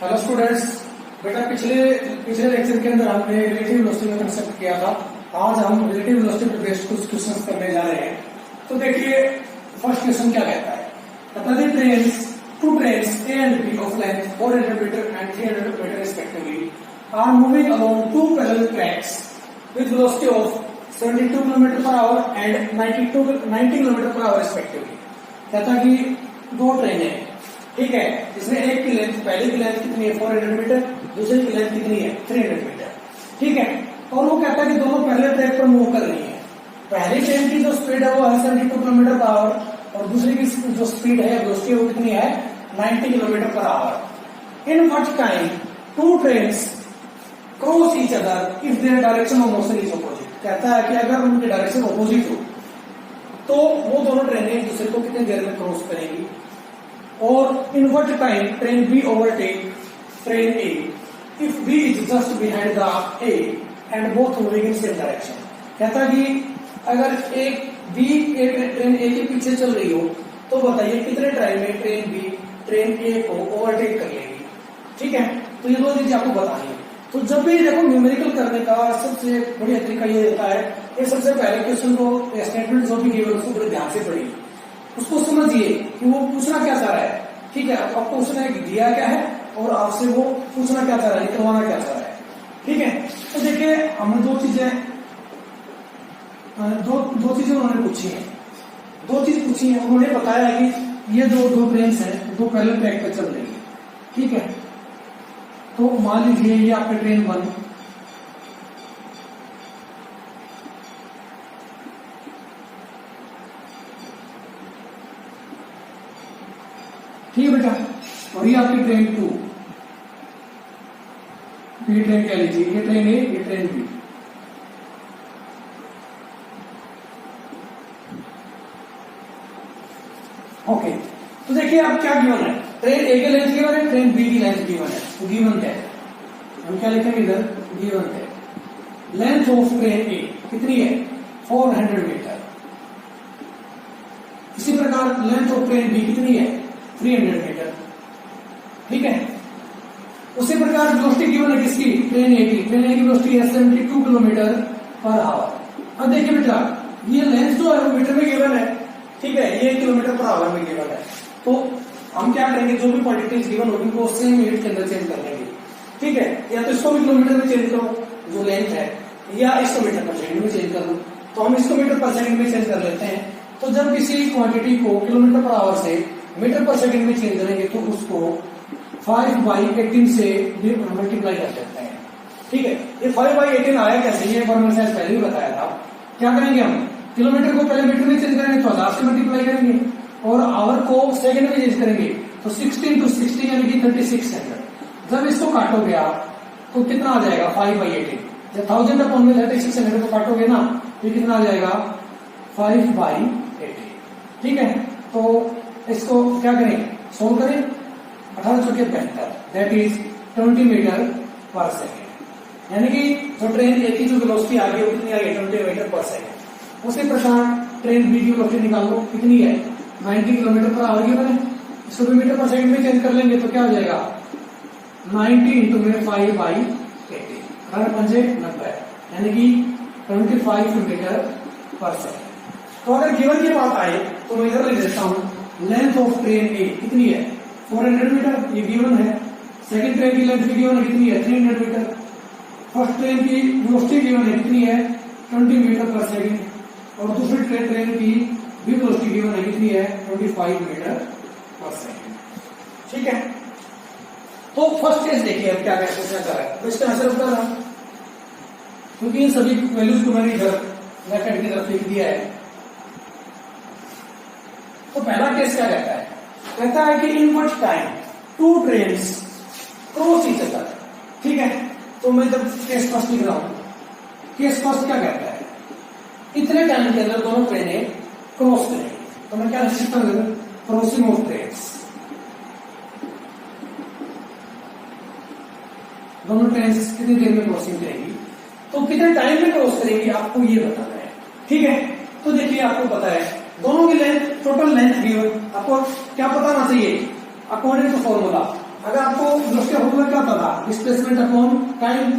Hello students. बेटा पिछले lecture के अंदर हमने रिलेटिव वेलोसिटी का कंसेप्ट किया था। आज हम रिलेटिव वेलोसिटी पर बेस्ड कुछ क्वेश्चंस करने जा रहे हैं। तो देखिए फर्स्ट क्वेश्चन क्या कहता है। Two trains A and B of length 400 metre and 300 metre respectively are moving along two parallel tracks with velocity of 72 kilometre per hour and 90 kilometre per hour respectively. कहता कि दो ट्रेनें, ठीक है, इसमें एक की लेंथ, पहले की लेंथ कितनी है 400 मीटर, दूसरी की लेंथ कितनी है 300 मीटर, ठीक है। और वो कहता है कि दोनों पहले ट्रैक पर मूव कर रही है। पहली ट्रेन की जो स्पीड है वो है 72 किलोमीटर पर आवर और दूसरी की जो स्पीड है वेलोसिटी वो कितनी है 90 kilometre per hour. In what time two trains cross each other if their direction of motion is opposite. कहता है कि अगर उनकी डायरेक्शन अपोजिट हो तो वो दोनों ट्रेनें एक दूसरे को कितनी देर में क्रॉस करेंगी। और in what time train B overtake train A if B is just behind the A and both moving in same direction. कहता कि अगर एक बी ट्रेन ए के पीछे चल रही हो तो बताइए कितने टाइम में ट्रेन बी ट्रेन ए को ओवरटेक कर लेगी, ठीक है। तो ये दो चीजें आपको बतानी है। तो जब भी देखो न्यूमेरिकल करने का सबसे बढ़िया तरीका ये होता है, ये सबसे पहले क्वेश्चन को स्टेटमेंट जो भी गिवन उसको बड़े ध्यान से पढ़िए, उसको समझिए कि वो पूछना क्या चाह रहा है, ठीक है। आपको उसने दिया क्या है और आपसे वो पूछना क्या चाह रहा है, निकलवाना क्या चाह रहा है, ठीक है। तो देखिए हमने दो चीजें उन्होंने पूछी है, दो चीज पूछी है। उन्होंने बताया कि ये दो ट्रेन है, दो पहले ट्रैक पर चल रही है, ठीक है। तो मान लीजिए ये आपकी ट्रेन 1, ठीक है बेटा, और ये आपकी ट्रेन 2, ये ट्रेन कह लीजिए, ये ट्रेन ए, ये ट्रेन बी। ओके, तो देखिए अब क्या गिवन है, ट्रेन ए की लेंथ गिवन है, ट्रेन बी की लेंथ गिवन है। तो गिवन क्या है, हम क्या लिखेंगे इधर, गिवन है लेंथ ऑफ ट्रेन ए कितनी है 400 मीटर। इसी प्रकार लेंथ ऑफ ट्रेन बी कितनी है 300 मीटर, ठीक है। उसी प्रकार वेलोसिटी गिवन है किसकी, ट्रेन ए की वेलोसिटी है 72 किलोमीटर पर आवर। अब देखिए बेटा ये लेंथ जो है वो मीटर में गिवन है, ठीक है, ये किलोमीटर पर आवर में गिवन है। तो हम क्या करेंगे, जो भी क्वांटिटीज गिवन होगी उनको सेम यूनिट के अंदर चेंज कर लेंगे, ठीक है। या तो इसको भी किलोमीटर में चेंज करो जो लेंथ है, या इसको मीटर पर सेकंड में चेंज कर लो। तो हम इसको मीटर पर सेकंड में चेंज कर लेते हैं। तो जब किसी क्वांटिटी को किलोमीटर पर आवर से मीटर पर सेकंड में चेंज करेंगे तो उसको 5/18 से मल्टीप्लाई कर सकते हैं, ठीक है। ये 5/18 आया कैसे, ये मैंने शायद पहले भी बताया था। क्या करेंगे हम, किलोमीटर को पहले मीटर में चेंज करेंगे तो 1000 से मल्टीप्लाई करेंगे और आवर को सेकंड में चेंज करेंगे तो 16 to 60 यानी कि 36 सेकंड। जब इसको काटोगे आप तो कितना आ जाएगा 5/18। जब 1000 अपॉन में 36 सेकंड को काटोगे ना तो कितना आ जाएगा 5/18, ठीक है। तो इसको क्या करें, सोल्व करें, 18 चौके 72, दैट इज 20 मीटर पर सेकेंड। यानी कि जो ट्रेन ए की जो वेलोसिटी आ गई वो कितनी आ गई 20 मीटर पर सेकेंड। उसी प्रकार ट्रेन बी की वेलोसिटी निकाल लो कितनी है 90 किलोमीटर पर आवर की बने, इसको भी मीटर पर सेकेंड में चेंज कर लेंगे तो क्या हो जाएगा 90 इंटू में 5/18, 90 यानी कि 25 मीटर पर सेकेंड। तो अगर गिवन की बात आए तो मैं इधर लिख देता हूं, लेंथ ऑफ ट्रेन ए कितनी है 400 मीटर, ये गिवन है। सेकंड ट्रेन की लेंथ भी गिवन है कितनी है 300 मीटर। फर्स्ट ट्रेन की वेलोसिटी गिवन है कितनी है 20 मीटर पर सेकेंड और दूसरी ट्रेन की भी वेलोसिटी गिवन है कितनी है 25 मीटर पर सेकेंड, ठीक है। तो फर्स्ट केस देखिए अब क्या पूछना चाह रहा है, तो इसका आंसर होगा ना, क्योंकि इन सभी वैल्यूज को मैंने इधर लेफ्ट हैंड की तरफ लिख दिया है। तो पहला केस क्या कहता है, कहता है कि in what time two trains cross each other, ठीक है। तो मैं जब केस फर्स्ट लिख रहा हूं, केस फर्स्ट क्या कहता है, इतने टाइम के अंदर दोनों ट्रेनें क्रॉस करेंगी। तो मैं क्या लिख सकता हूं, क्रॉसिंग ऑफ ट्रेन्स, दोनों ट्रेन कितनी देर में क्रॉसिंग करेंगी, तो कितने टाइम में क्रॉस करेंगी आपको ये बताना है, ठीक है। तो देखिए आपको पता है दोनों की लेंथ, टोटल लेंथ गिवन, आपको क्या पता होना चाहिए अकॉर्डिंग टू फॉर्मूला। अगर आपको velocity of displacement upon time,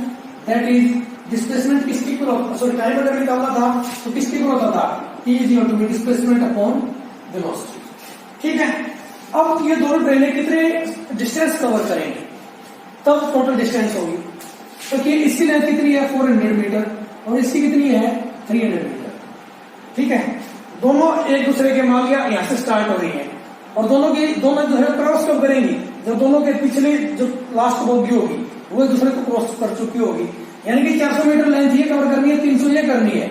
that is displacement किसके इक्वल, सॉरी टाइम अगर निकालना था तो किसके इक्वल होता था, T is equal to displacement upon velocity. ठीक है, अब ये दोनों ट्रेनें कितने डिस्टेंस कवर करेंगे, तब टोटल डिस्टेंस होगी। तो कि इसकी लेंथ कितनी है 400 मीटर और इसकी कितनी है 300 मीटर। ठीक है, दोनों एक दूसरे के मान लिया यहां से स्टार्ट हो रही है और दोनों एक दूसरे को क्रॉस कब करेंगी, जब दोनों के पिछले जो लास्ट बोगी होगी वो एक दूसरे को क्रॉस कर चुकी होगी, यानी कि 400 मीटर लेंथ ये कवर करनी है, 300 ये करनी है।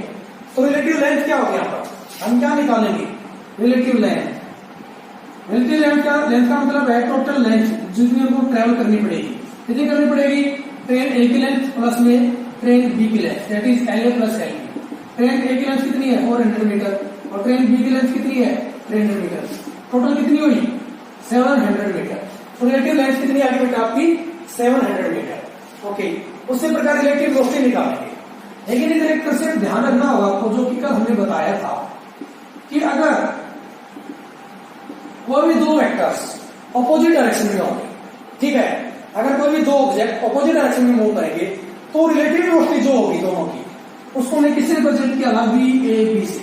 तो रिलेटिव लेंथ क्या होगी यहाँ पर, हम क्या निकालेंगे, रिलेटिव लेंथ। रिलेटिव लेंथ का मतलब है टोटल लेंथ जितनी हमको ट्रेवल करनी पड़ेगी। कितनी करनी पड़ेगी, ट्रेन ए की लेंथ प्लस में ट्रेन बी की length, that is LA plus LB। Train A की लेंथ कितनी है 400 मीटर और ट्रेन बी की लेंथ कितनी है 300 मीटर, टोटल कितनी हुई 700 मीटर। तो रिलेटिव लेंथ कितनी आ गई बेटा आपकी 700 मीटर। ओके, उसी प्रकार रिलेटिव वेलोसिटी निकालेंगे। लेकिन इधर एक कंसेप्ट ध्यान रखना होगा आपको, जो कि कल हमने बताया था कि अगर कोई भी दो वेक्टर्स ऑपोजिट डायरेक्शन में होंगे, ठीक है, अगर कोई भी दो ऑब्जेक्ट ऑपोजिट डायरेक्शन में मूव करेंगे तो रिलेटिव वेलोसिटी जो होगी दोनों की उसको हमने किससे रिप्रेजेंट किया था, VAB से।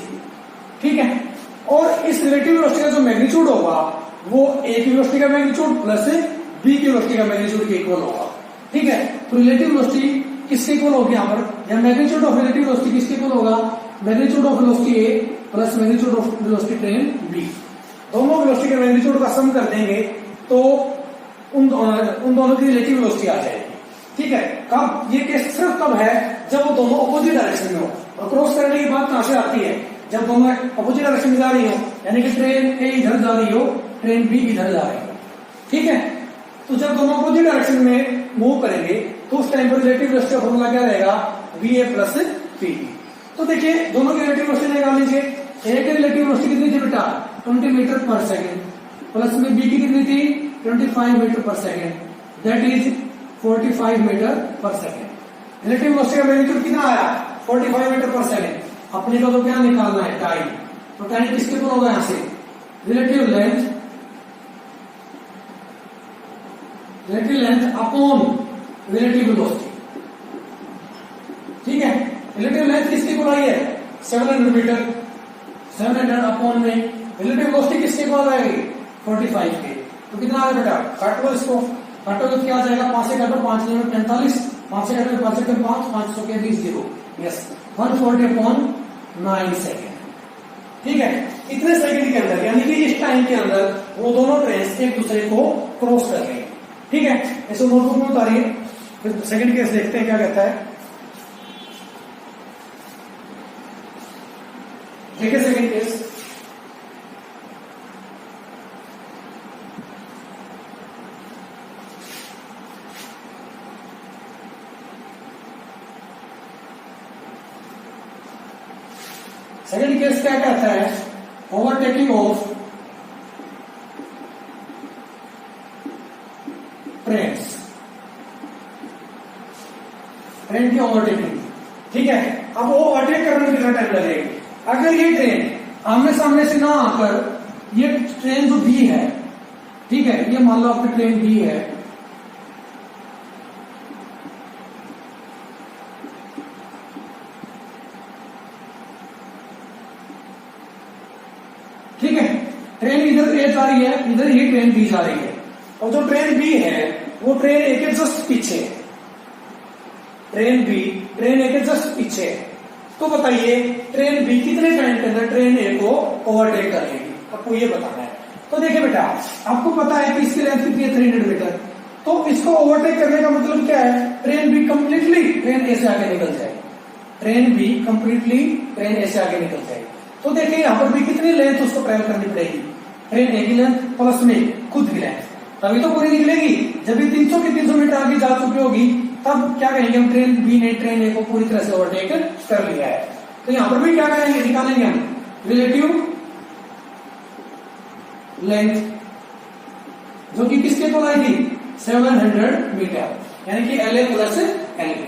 ठीक है, और इस रिलेटिव वेलोसिटी का जो मैग्नीट्यूड होगा वो A की वेलोसिटी का मैग्नीट्यूड प्लस B की वेलोसिटी का मैग्नीट्यूड के इक्वल होगा। ठीक है, तो रिलेटिव वेलोसिटी किसके इक्वल होगी यहाँ पर, या मैग्नीट्यूड ऑफ रिलेटिव वेलोसिटी किसके इक्वल होगा, magnitude of velocity A plus magnitude of velocity train B। दोनों वेलोसिटी के मैग्नीट्यूड का सम कर देंगे तो उन दोनों की रिलेटिव वेलोसिटी आ जाएगी। ठीक है, कब ये केस सिर्फ तब है जब वो दोनों ऑपोजिट डायरेक्शन में हो। और क्रॉस करने की बात कहां से आती है, जब दोनों ऑपोजिट डायरेक्शन में जा रही हो, यानी कि ट्रेन ए इधर जा रही हो, ट्रेन बी इधर जा रही हो। ठीक है, तो जब दोनों ऑपोजिट डायरेक्शन में मूव करेंगे तो उस टाइम पर रिलेटिव वेलोसिटी का फॉर्मूला क्या रहेगा, VA प्लस P। तो देखिए दोनों की रिलेटिव वेलोसिटी निकाल लीजिए। ए की रिलेटिव वेलोसिटी कितनी थी बेटा 20 मीटर पर सेकेंड, प्लस में बी की कितनी थी 25 मीटर पर सेकेंड, दैट इज 45 मीटर पर सेकेंड। रिलेटिव वेलोसिटी का मैग्नीट्यूड कितना आया 45 मीटर पर सेकेंड। अपने को तो क्या निकालना है, टाइम। तो टाइम किसके ऊपर होगा, यहां से relative length upon relative velocity. ठीक है, रिलेटिव लेंथ किसके ऊपर आई है 700 मीटर, 700 अपॉन में रिलेटिव वेलोसिटी किसके ऊपर आएगी 45 के। तो कितना आया बेटा, काट लो इसको, काटो तो क्या आ जाएगा, 5 से काटो 5 में 45, 5 से काटो 5 से 5, 500 के 20 जीरो, यस 140/9 सेकेंड। ठीक है, इतने सेकंड के अंदर, यानी कि इस टाइम के अंदर वो दोनों ट्रेन एक दूसरे को क्रॉस कर रहे हैं। ठीक है, इसको नोटबुक में उतारिए, फिर सेकंड केस देखते हैं क्या कहता है। देखिए सेकंड केस, सेकंड केस क्या कहता है, ओवरटेकिंग ऑफ ट्रेन्स, ट्रेन की ओवरटेकिंग। ठीक है, अब वो ओवरटेक करने में कितना टाइम लगेगा। अगर ये ट्रेन आमने सामने से ना आकर, ये ट्रेन जो बी है, ठीक है, ये मान लो आपकी ट्रेन बी है, ठीक है, ट्रेन इधर ए जा रही है, इधर ही ट्रेन बी जा रही है, और जो ट्रेन बी है वो ट्रेन ए के जस्ट पीछे, ट्रेन बी ट्रेन ए के जस्ट पीछे। तो बताइए ट्रेन बी कितने टाइम के अंदर ट्रेन ए को ओवरटेक कर लेगी, आपको ये बताना है। तो देखिए बेटा, आपको पता है कि इसकी लेंथ कितनी है 300 मीटर, तो इसको ओवरटेक करने का मतलब क्या है, ट्रेन बी कंप्लीटली ट्रेन ए से आगे निकल जाए, ट्रेन बी कंप्लीटली ट्रेन ए से आगे निकल जाए। तो देखिए यहाँ पर भी कितनी लेंथ उसको ट्रेवल करनी पड़ेगी, ट्रेन ए की लेंथ प्लस में खुद की लेंथ, तभी तो पूरी निकलेगी। जब भी 300 की 300 मीटर आगे जा चुकी होगी तब क्या कहेंगे हम, ट्रेन बी ने ट्रेन ए को पूरी तरह से ओवरटेक कर लिया है। तो यहाँ पर भी क्या करेंगे, निकालेंगे हम रिलेटिव लेंथ, जो कि किसके को आई थी 700 मीटर, यानी कि LA प्लस LB।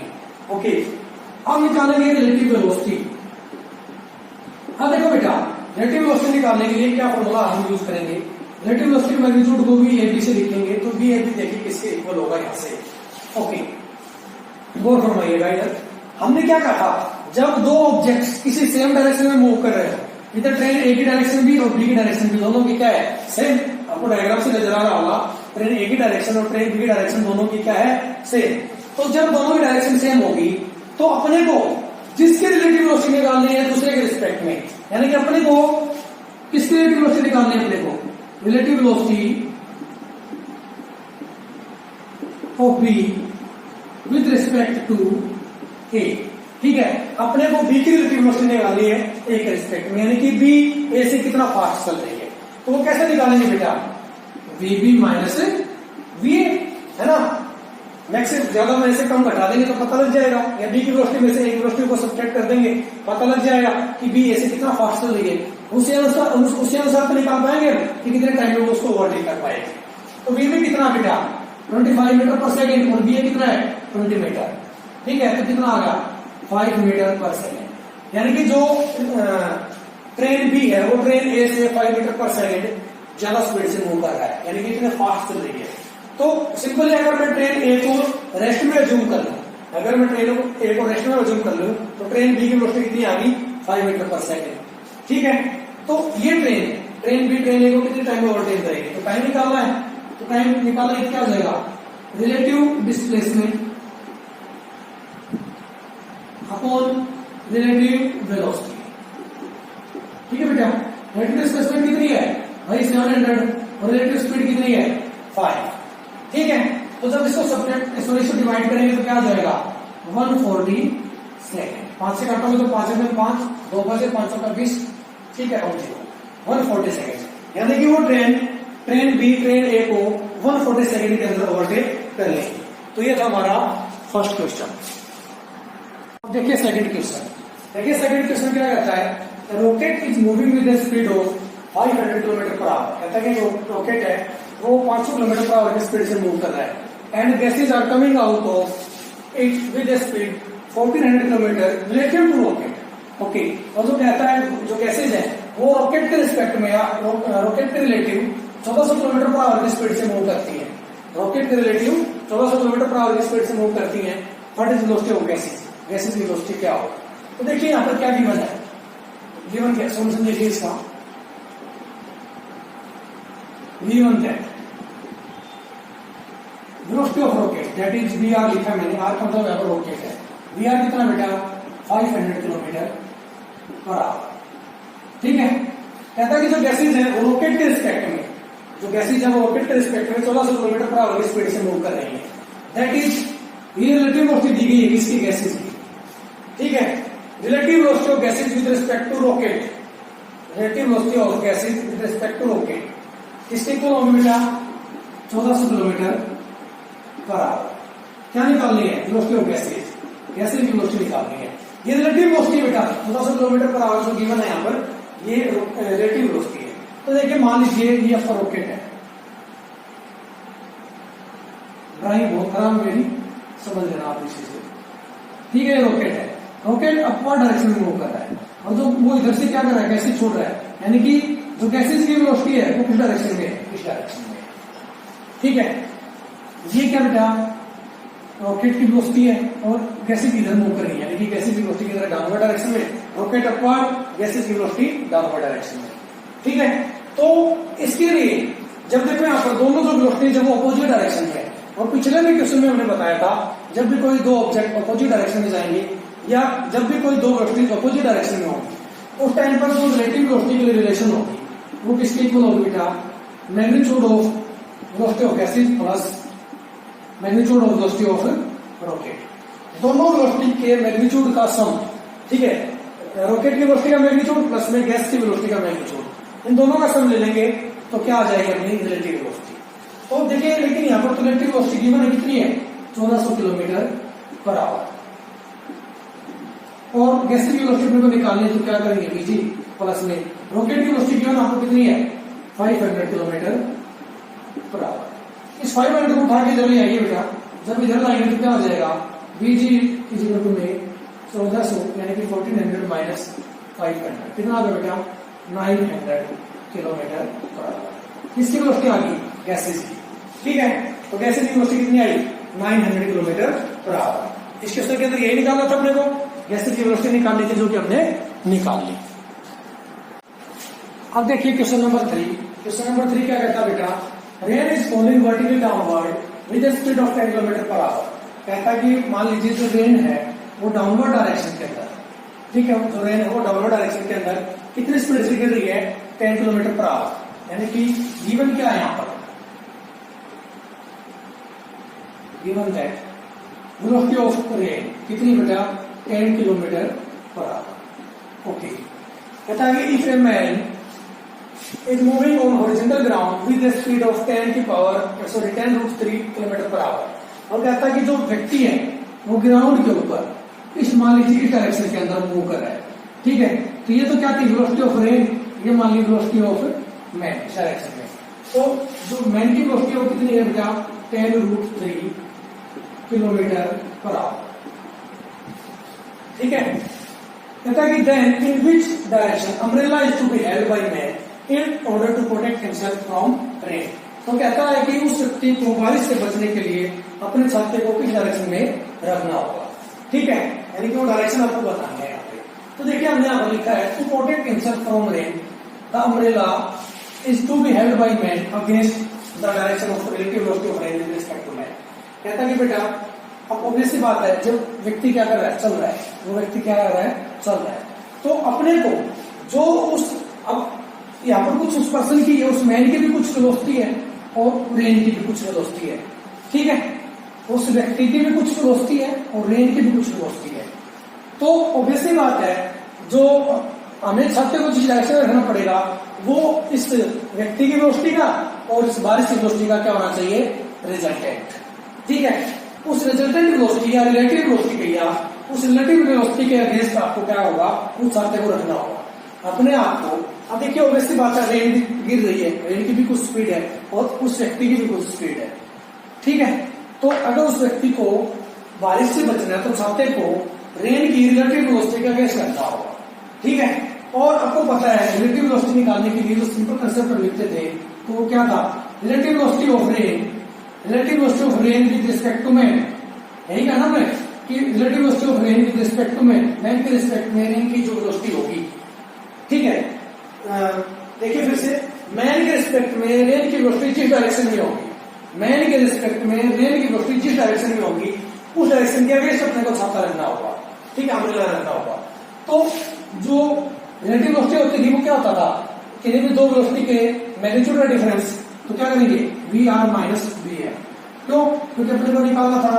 ओके, अब निकालेंगे रिलेटिव वेलोसिटी। हाँ देखो बेटा, रिलेटिव वेलोसिटी निकालने के लिए क्या फॉर्मूला हम यूज करेंगे, रिलेटिव वेलोसिटी मैग्नीट्यूड को भी AB से लिखेंगे, तो BAB देखिए किसके इक्वल होगा, यहाँ से ओके, गौर फरमाइएगा इधर हमने क्या कहा था, जब दो ऑब्जेक्ट्स किसी सेम डायरेक्शन में मूव कर रहे हो, इधर ट्रेन ए की डायरेक्शन भी और बी की डायरेक्शन भी दोनों की क्या है सेम, आपको डायग्राम से नजर आ रहा होगा, ट्रेन ए की डायरेक्शन और ट्रेन बी की डायरेक्शन दोनों की क्या है सेम। तो जब दोनों की डायरेक्शन सेम होगी तो अपने को जिसके रिलेटिव वेलोसिटी निकालनी है दूसरे के रिस्पेक्ट में, यानी कि अपने को किसकी रिलेटिव वेलोसिटी निकालनी है, अपने को relative velocity of B with respect to A. ठीक है, अपने को बी की रिलेटिव वेलोसिटी निकालनी है ए के रिस्पेक्ट में, यानी कि बी ए से कितना फास्ट चल रही है। तो वो कैसे निकालेंगे बेटा, V B minus V A, है ना, मैक्स से ज्यादा में से कम घटा देंगे तो पता लग जाएगा, या बी की वेलोसिटी में से ए की वेलोसिटी को सब्ट्रैक्ट कर देंगे, पता लग जाएगा कि बी ए से कितना फास्ट चल रही है। उसी अनुसार तो निकाल पाएंगे कि कितने टाइम में उसको ओवरटेक कर पाएंगे। तो वी बी कितना बेटा 25 मीटर पर सेकेंड और बी ए कितना है 20 मीटर। ठीक है, तो कितना आ गया 5 मीटर पर सेकेंड, यानी कि जो ट्रेन बी है वो ट्रेन ए से 5 मीटर पर सेकेंड ज्यादा स्पीड से मूव कर रहा है, यानी कि इतने फास्ट चल रही है। तो सिंपली अगर मैं ट्रेन ए को रेस्ट में अज्यूम कर लूं, अगर मैं ट्रेन ए को रेस्ट में अज्यूम कर लूं तो ट्रेन बी की वेलोसिटी कितनी आ गई 5 मीटर पर सेकेंड। ठीक है, तो ये ट्रेन बी ट्रेन ए को कितने टाइम में ओवरटेक करेगी, तो टाइम निकालना है, तो टाइम निकालना है क्या हो जाएगा, relative displacement upon relative velocity. ठीक है बेटा, रिलेटिव डिस्प्लेसमेंट कितनी है भाई 700 और रिलेटिव स्पीड कितनी है 5। ठीक है, तो जब इसको सब्ट्रैक्ट इसको डिवाइड करेंगे तो क्या हो जाएगा 140 सेकेंड। 5 से काटोगे तो 5 में 5, 2 बजे 500 का 20। ठीक है, 140 सेकेंड, यानी कि वो ट्रेन बी ट्रेन ए को 140 सेकेंड के अंदर ओवरटेक कर लेगी। तो ये था हमारा फर्स्ट क्वेश्चन। अब देखिए सेकंड क्वेश्चन। देखिए सेकंड क्वेश्चन क्या कहता है, rocket is moving with the speed of 500 kilometre per our. कहता है कि रॉकेट है वो 500 किलोमीटर पर आवर की स्पीड से मूव कर रहा है, and gases are coming out of it with the speed 1400 kilometre relative to rocket. Okay, और जो कहता है जो गैसेज है वो रॉकेट के रिस्पेक्ट में या रॉकेट के रिलेटिव 1400 किलोमीटर पर आवर की स्पीड से मूव करती है। रॉकेट के रिलेटिव 1400 किलोमीटर पर आवर की स्पीड से मूव करती है। What is velocity of gases, gases की वेलोसिटी क्या हो। तो देखिए यहाँ पर क्या गिवन है, गिवन क्या सोल्यूशन देखिए इसका, given that velocity of rocket that is V R लिखा मैंने, आर का मतलब यहाँ पर रॉकेट है, वी आर कितना बेटा 500 किलोमीटर पर आवर। ठीक है, कहता है कि जो गैसेज है वो रॉकेट के रिस्पेक्ट में, जो गैसेज है वो रॉकेट के रिस्पेक्ट में 1400 किलोमीटर पर आवर की स्पीड से मूव कर रही है। दैट इज ये रिलेटिव वेलोसिटी दी गई है किसकी, गैसेज की। ठीक है, relative velocity of gases with respect to rocket, relative velocity of gases with respect to rocket किसके इक्वल होगी बेटा 1400 किलोमीटर पर आवर। क्या निकालनी है, वेलोसिटी ऑफ गैसेज, गैसेज की वेलोसिटी निकालनी है। ये रिलेटिव वेलोसिटी बेटा 1400 किलोमीटर पर आवर जो गिवन है यहाँ पर, ये रिलेटिव वेलोसिटी है। तो देखिए मान लीजिए ये आपका रॉकेट है, ड्राइंग बहुत खराब मेरी, समझ लेना आप इसी से। ठीक है, रॉकेट है, रॉकेट अपवर्ड डायरेक्शन में मूव कर रहा है, और जो वो इधर से क्या कर रहा है गैसेज छोड़ रहा है, यानी कि जो गैसेज की वेलोसिटी है वो किस डायरेक्शन में है, इस डायरेक्शन में। ठीक है, ये क्या बेटा रॉकेट की वेलोसिटी है और गैसेज इधर मूव कर रही है, यानी कि गैसेज की वेलोसिटी किधर डाउनवर्ड डायरेक्शन में, रॉकेट अपवर्ड, गैसेज की वेलोसिटी डाउनवर्ड डायरेक्शन में। ठीक है, तो इसके लिए जब देखो यहाँ पर दोनों जो वेलोसिटी जब वो अपोजिट डायरेक्शन में है, और पिछले भी क्वेश्चन में हमने बताया था जब भी कोई दो ऑब्जेक्ट अपोजिट डायरेक्शन में जाएंगे या जब भी कोई दो वेलोसिटी अपोजिट डायरेक्शन में होगी उस टाइम पर जो रिलेटिव वेलोसिटी के लिए रिलेशन होगी वो किसके इक्वल होगी बेटा, magnitude of velocity of gases plus magnitude of velocity of rocket. दोनों वेलोसिटी के मैग्नीट्यूड का सम। ठीक है, रॉकेट की वेलोसिटी का मैग्नीट्यूड प्लस में गैस की वेलोसिटी का मैग्नीट्यूड, इन दोनों का सम ले लेंगे तो क्या आ जाएगी अपनी रिलेटिव वेलोसिटी। तो देखिए लेकिन यहाँ पर रिलेटिव वेलोसिटी गिवन है कितनी है 1400 किलोमीटर पर आवर, और गैस की वेलोसिटी को निकालनी है तो क्या करेंगे बीजी प्लस में रॉकेट की वेलोसिटी गिवन आपको कितनी है 500 किलोमीटर पर आवर। इस 500 को उठा के इधर ले आइए बेटा, जब इधर लाएंगे तो क्या हो जाएगा बीजी इज इक्वल टू में 1400 यानी कि 1400 माइनस 500 कितना आ गया बेटा 900 किलोमीटर पर आवर। किसकी वेलोसिटी आ गई गैसेज की। ठीक है, तो गैस की वेलोसिटी कितनी आई 900 किलोमीटर पर आवर। इस क्वेश्चन के अंदर यही निकालना था अपने को, गैस की वेलोसिटी निकालनी थी जो कि हमने निकाल ली। अब देखिए क्वेश्चन नंबर 3। क्वेश्चन नंबर 3 क्या कहता है बेटा, rain is falling vertically downward with speed of 10 kilometre per our. कहता है कि मान लीजिए जो रेन है वो डाउनवर्ड डायरेक्शन के अंदर, ठीक है, जो रेन है वो डाउनवर्ड डायरेक्शन के अंदर कितनी स्पीड से गिर रही है 10 किलोमीटर पर आवर। यानी कि गिवन क्या है यहां पर, given that velocity of rain कितनी बेटा 10 किलोमीटर पर आवर। ओके, कहता है कि if a man is moving on horizontal ground with the speed of 10 की पावर 10√3 किलोमीटर पर आवर। और कहता है कि जो व्यक्ति है वो ग्राउंड के ऊपर इस मान लीजिए इस डायरेक्शन के अंदर मूव कर रहा है, ठीक है। तो ये तो क्या थी वेलोसिटी ऑफ रेन, ये मान लीजिए वेलोसिटी ऑफ मैन इस डायरेक्शन में। तो जो मैन की वेलोसिटी वो कितनी है बेटा 10√3 किलोमीटर पर आवर, ठीक है। कहता है कि then in which direction umbrella is to be held by man in order to protect himself from rain। तो कहता है कि उस व्यक्ति को बारिश से बचने के लिए अपने छाते को किस डायरेक्शन में रखना होगा, ठीक है। यानी कि वो डायरेक्शन आपको बताना है यहाँ पे। तो देखिए हमने यहाँ पर लिखा है to protect himself from rain the umbrella is to be held by man against the direction of relative velocity of rain with respect to man. कहता है कि बेटा अब ऑब्वियस सी बात है, जब व्यक्ति क्या कर रहा है चल रहा है, वो व्यक्ति क्या कर रहा है चल रहा है, तो अपने को जो उस अब यहाँ पर कुछ उस पर्सन की है, उस मैन की भी कुछ वेलोसिटी है और रेन की भी कुछ वेलोसिटी है, ठीक है। उस व्यक्ति की भी कुछ वेलोसिटी है और रेन की भी कुछ वेलोसिटी है। तो ऑब्वियसली बात है जो हमें छाते को जिस डायरेक्शन में रखना पड़ेगा वो इस व्यक्ति की वेलोसिटी का और इस बारिश की वेलोसिटी का क्या होना चाहिए रिजल्टेंट, ठीक है। उस रिजल्टेंट वेलोसिटी या रिलेटिव वेलोसिटी कहिए आप, उस रिलेटिव वेलोसिटी के अगेंस्ट आपको क्या होगा उस छाते को रखना होगा अपने आप को। अब देखिए ऑब्वियसली बात है रेन गिर रही है, रेन की भी कुछ स्पीड है और उस व्यक्ति की भी कुछ स्पीड है, ठीक है। तो अगर उस व्यक्ति को बारिश से बचना है तो छाते को रेन की रिलेटिव वेलोसिटी का अगेंस्ट रखना होगा, ठीक है। और आपको पता है रिलेटिव वेलोसिटी निकालने के लिए जो सिंपल कंसेप्ट लिखते थे तो वो क्या था, relative velocity of rain, relative velocity of rain with respect to man. यही कहना मैं कि relative velocity of rain with respect to man, man के रिस्पेक्ट में रेन की जो वेलोसिटी होगी, ठीक है। देखिए फिर से मैन के रिस्पेक्ट में रेन की वेलोसिटी जिस डायरेक्शन में होगी, मैन के रिस्पेक्ट में रेन की वेलोसिटी जिस डायरेक्शन में होगी उस डायरेक्शन के अगेंस्ट अपने को छाता रखना होगा, ठीक है, अम्ब्रेला रखना होगा। तो जो रिलेटिव वेलोसिटी होती थी वो क्या होता था, किसी भी दो वेलोसिटी के मैग्नीट्यूड का डिफरेंस, तो क्या करेंगे वी आर माइनस वी है। क्यों, क्योंकि अपने को निकालना था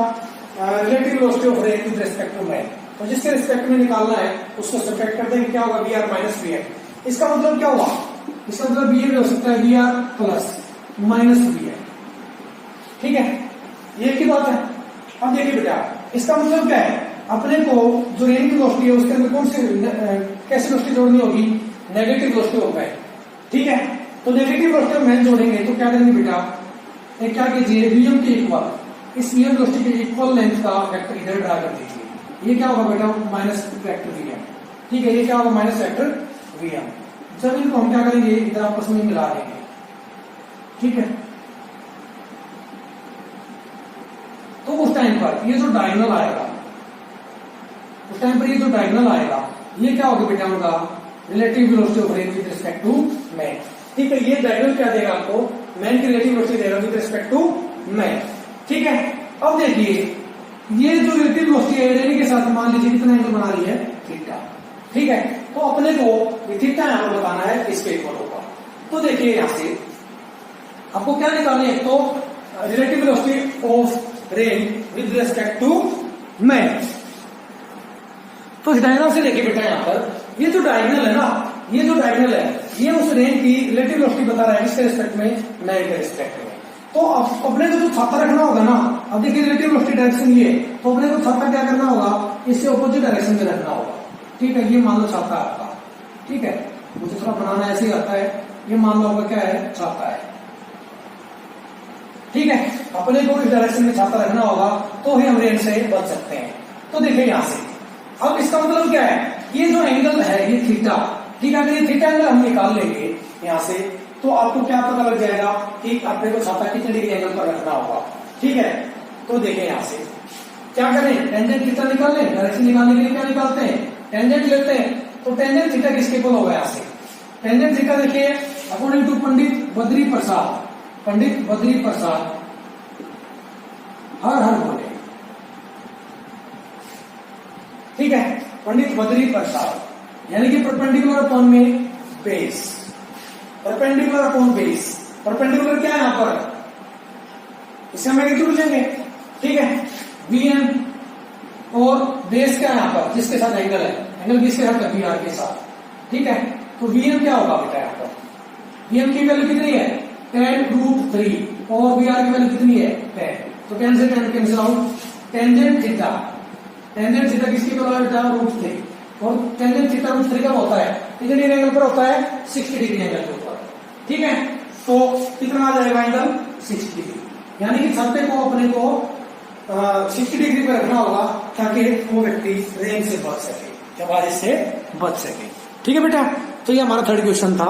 relative velocity of rain with respect to man, तो जिसके रिस्पेक्ट में निकालना है उसको सब्ट्रैक्ट कर देंगे, क्या होगा वी आर माइनस वी है। इसका मतलब क्या हुआ, इसका मतलब ये भी हो सकता है V R plus minus V है, ठीक है, ये की बात है। अब देखिए बेटा इसका मतलब क्या है, अपने को जो रेन की वेलोसिटी है उसके अंदर कौन सी कैसी वेलोसिटी जोड़नी होगी, नेगेटिव वेलोसिटी ऑफ मैन, ठीक है। तो नेगेटिव वेलोसिटी ऑफ मैन जोड़ेंगे तो क्या करेंगे बेटा, एक क्या कीजिए वीएम के इक्वल, इस वीएम वेलोसिटी के इक्वल लेंथ का वेक्टर इधर ड्रा कर दीजिए। ये क्या होगा बेटा माइनस वेक्टर वीएम, ठीक है, ये क्या होगा माइनस वेक्टर वीएम। जब इनको हम क्या करेंगे इधर आपस में मिला देंगे, ठीक है। तो उस टाइम पर ये जो डायगोनल आएगा, उस टाइम पर ये जो डायगोनल आएगा ये क्या होगा बेटा उनका relative velocity of rain with respect to man, ठीक है। ये डायगोनल क्या देगा आपको, मैन की रिलेटिव वेलोसिटी देगा विद रिस्पेक्ट टू मैन, ठीक है। अब देखिए ये जो रिलेटिव वेलोसिटी है रेन के साथ मान लीजिए कितना एंगल बना रही है थीटा, ठीक है। तो अपने को थीटा यहां पर बताना है इसके इक्वल होगा। तो देखिए यहां से आपको क्या निकालना है, तो relative velocity of rain with respect to man. तो इस डायग्राम से देखिए बेटा यहां पर ये जो डायगोनल है ना, ये जो डायगोनल है ये उस रेन की रिलेटिव वेलोसिटी बता रहा है इसके रिस्पेक्ट में, मैन के रिस्पेक्ट में। तो अब अपने को जो छाता रखना होगा ना, अब देखिए रिलेटिव वेलोसिटी डायरेक्शन ये, तो अपने को छाता क्या करना होगा, इससे ऑपोजिट डायरेक्शन में रखना होगा, ठीक है। ये मान लो छाता है आपका, ठीक है, मुझे थोड़ा बनाना ऐसे ही आता है, ये मान लो आपका क्या है छाता है, ठीक है। अपने को इस डायरेक्शन में छाता रखना होगा तो ही हम रेन से बच सकते हैं। तो देखिए यहां से अब इसका मतलब क्या है, ये जो एंगल है ये थीटा, ठीक है। अगर ये थीटा एंगल हम निकाल लेंगे यहां से तो आपको क्या पता लग जाएगा कि अपने को छाता कितने डिग्री एंगल पर रखना होगा। ठीक है, तो देखें यहां से क्या करें, टेंजेंट थीटा निकाल लें। डायरेक्शन निकालने के लिए क्या निकालते हैं, टेंजेंट लेते हैं। तो टेंजेंट थीटा किसके इक्वल होगा यहां से, टेंजेंट थीटा देखिए अकॉर्डिंग टू पंडित बद्री प्रसाद, पंडित बद्री प्रसाद हर हर बोले, ठीक है, पंडित बद्री प्रसाद यानी कि परपेंडिकुलर अपॉन में base, perpendicular upon base. Perpendicular क्या है यहां पर, इसे हम मैग्नीट्यूड लेंगे, ठीक है, Vm और बेस क्या है यहां पर, जिसके साथ एंगल है, एंगल किसके साथ, VR के साथ, ठीक है। तो Vm क्या होगा बेटा यहां पर, Vm की वैल्यू कितनी है, tan√3 और VR की वैल्यू कितनी है 10, तो 10 से 10 cancel out. Tangent theta, tangent theta किसकी इक्वल है बेटा, √3, और टेंजेंट थीटा √3 कब होता है, कितने डिग्री एंगल पर होता है, 60 डिग्री एंगल के ऊपर, ठीक है। तो कितना आ जाएगा एंगल, 60 डिग्री, यानी कि छत्ते को अपने को 60 डिग्री पर रखना होगा ताकि वो व्यक्ति रेंज से बच सके, जब बारिश से बच सके, ठीक है बेटा। तो ये हमारा थर्ड क्वेश्चन था।